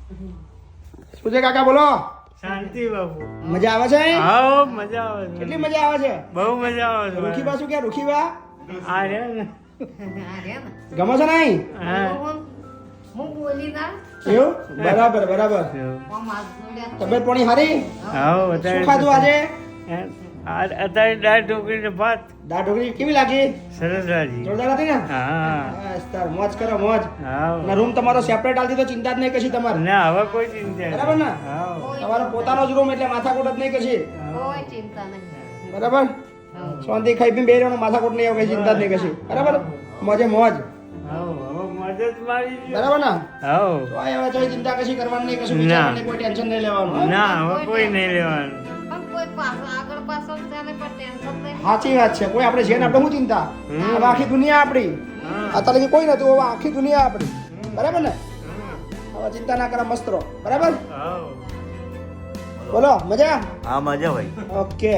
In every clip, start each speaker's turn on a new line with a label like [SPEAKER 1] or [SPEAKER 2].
[SPEAKER 1] શું છે કાકા બોલો?
[SPEAKER 2] શાંતિ બાપુ.
[SPEAKER 1] મજા આવે છે?
[SPEAKER 2] હા મજા આવે છે.
[SPEAKER 1] કેટલી મજા આવે છે?
[SPEAKER 2] બહુ મજા આવે છે.
[SPEAKER 1] રૂખીબા શું કે રૂખીબા?
[SPEAKER 2] આ રે ને.
[SPEAKER 1] ગમે છે નહીં?
[SPEAKER 2] હા.
[SPEAKER 1] એવું? બરાબર બરાબર. તબિયત પાણી સારી?
[SPEAKER 2] હા
[SPEAKER 1] શું ખાધું આજે?
[SPEAKER 2] અત્યારે દાળ ઢોકળી ને ભાત.
[SPEAKER 1] દાળ ઢોકળી કેવી લાગી?
[SPEAKER 2] સરસ લાગી.
[SPEAKER 1] જોરદાર હતી ને?
[SPEAKER 2] હા.
[SPEAKER 1] બસ તાર મોજ કરો મોજ.
[SPEAKER 2] હા.
[SPEAKER 1] અને રૂમ તમારો સેપરેટ આલતી તો ચિંતા જ નહીં કશી તમારે.
[SPEAKER 2] ના હવે કોઈ ચિંતા નહીં.
[SPEAKER 1] બરાબર ને?
[SPEAKER 2] હા.
[SPEAKER 1] તમારો પોતાનો જ રૂમ એટલે માથાકૂટ જ નહીં કશી.
[SPEAKER 3] કોઈ ચિંતા નહીં.
[SPEAKER 1] બરાબર? શાંતિ ખાઈ પીને બેહી રહેવાનું, માથાકૂટ નહીં આવે, કઈ ચિંતા જ નહીં કશી. બરાબર? મોજે મોજ.
[SPEAKER 2] હા હવે મદદ મારી છે.
[SPEAKER 1] બરાબર ને?
[SPEAKER 2] હા.
[SPEAKER 1] તો આ હવે કોઈ ચિંતા કશી કરવાની નહીં, કશું વિચારવાનું નહીં, કોઈ ટેન્શન નહીં લેવાનું.
[SPEAKER 2] ના હવે કોઈ નહીં લેવાનું.
[SPEAKER 3] પણ કોઈ પાછળ આગળ પાછળ ચાલે પણ ટેન્શન નહીં.
[SPEAKER 1] સાચી વાત છે. કોઈ આપણે છે ને આપણે શું ચિંતા? હવે આખી દુનિયા આપણી. અત્યારે લગી કોઈ નતું, હવે આખી દુનિયા આપણી. બરાબર ને? હવે ચિંતા ના કરા, મસ્ત રહો. બરાબર?
[SPEAKER 2] હા.
[SPEAKER 1] બોલો મજા?
[SPEAKER 4] હા મજા ભાઈ.
[SPEAKER 1] ઓકે.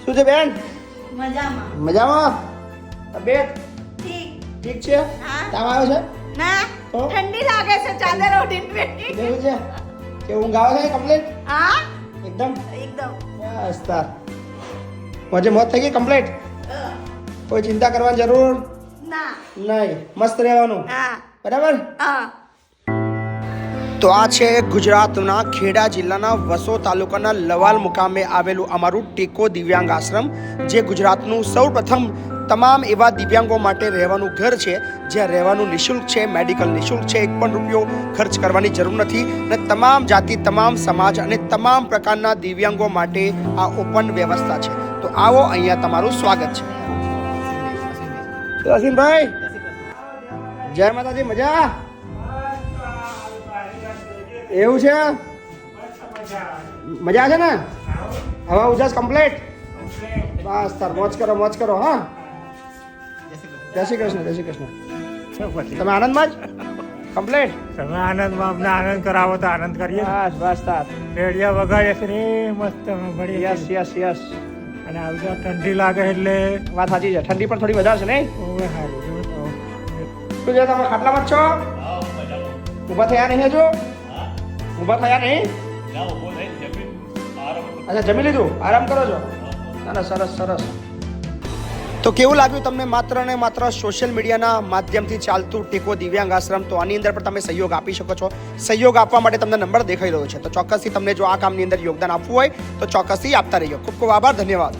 [SPEAKER 1] શું છે બેન?
[SPEAKER 5] મજામાં.
[SPEAKER 1] મજામાં? તબિયત
[SPEAKER 5] ઠીક.
[SPEAKER 1] ઠીક છે?
[SPEAKER 5] હા.
[SPEAKER 1] તાવ આવે છે?
[SPEAKER 5] ના
[SPEAKER 1] તો?
[SPEAKER 5] ઠંડી લાગે છે ચાદર ઓઢીને બેઠી.
[SPEAKER 1] કેવું છે? કે ઊંઘ આવે છે કમ્પ્લીટ?
[SPEAKER 5] હા
[SPEAKER 1] એકદમ?
[SPEAKER 5] એકદમ.
[SPEAKER 1] બસ તાર. મોજે મોજ થઈ ગઈ કમ્પ્લીટ? કોઈ ચિંતા કરવાની જરૂર
[SPEAKER 5] ના
[SPEAKER 1] નહીં, મસ્ત રહેવાનું.
[SPEAKER 5] હા
[SPEAKER 1] બરાબર?
[SPEAKER 5] હા.
[SPEAKER 1] તો આ છે ગુજરાતના ખેડા જિલ્લાના વસો તાલુકાના લવાલ મુકામે આવેલું અમારું ટેકો દિવ્યાંગ આશ્રમ, જે ગુજરાતનું સૌપ્રથમ તમામ એવા દિવ્યાંગો માટે રહેવાનું ઘર છે, જ્યાં રહેવાનું નિઃશુલ્ક છે, મેડિકલ નિઃશુલ્ક છે, 1 પણ રૂપિયો ખર્ચ કરવાની જરૂર નથી, અને તમામ જાતિ, તમામ સમાજ અને તમામ પ્રકારના દિવ્યાંગો માટે આ ઓપન વ્યવસ્થા છે. તો આવો, અહીંયા તમારું સ્વાગત છે. અસીમભાઈ, જય માતાજી. મજા? એવું છે? મજા છે ને? હવે ઉજાસ કમ્પ્લીટ? બસ તાર મોજ કરો મોજ કરો. હા, જય શ્રી કૃષ્ણ. જય શ્રી કૃષ્ણ. તમે આનંદમાં જ કમ્પ્લીટ?
[SPEAKER 2] તમે આનંદમાં અમને આનંદ કરાવો તો આનંદ કરીએ.
[SPEAKER 1] બસ બસ તાર.
[SPEAKER 2] રેડિયા વગાડે છે રે મસ્ત ભણીએ.
[SPEAKER 1] Yes yes yes.
[SPEAKER 2] અને આવી ઠંડી લાગે એટલે
[SPEAKER 1] વાત સાચી છે, ઠંડી પણ થોડી વધારે છે નહીં?
[SPEAKER 2] ઓવે હારું.
[SPEAKER 1] શું છે, તમે ખાટલામાં જ છો? ઊભા થયા નહીં હજુ? ઊભા થયા નહીં? અચ્છા, જમી લીધું, આરામ કરો છો? ના ના, સરસ સરસ. તો કેવું લાગ્યું તમને માત્ર ને માત્ર સોશિયલ મીડિયાના માધ્યમથી ચાલતું ટેકો દિવ્યાંગ આશ્રમ? તો આની અંદર પણ તમે સહયોગ આપી શકો છો. સહયોગ આપવા માટે તમને નંબર દેખાઈ રહ્યો છે, તો ચોક્કસથી તમને જો આ કામની અંદર યોગદાન આપવું હોય તો ચોક્કસથી આપતા રહીજો. ખૂબ ખૂબ આભાર, ધન્યવાદ.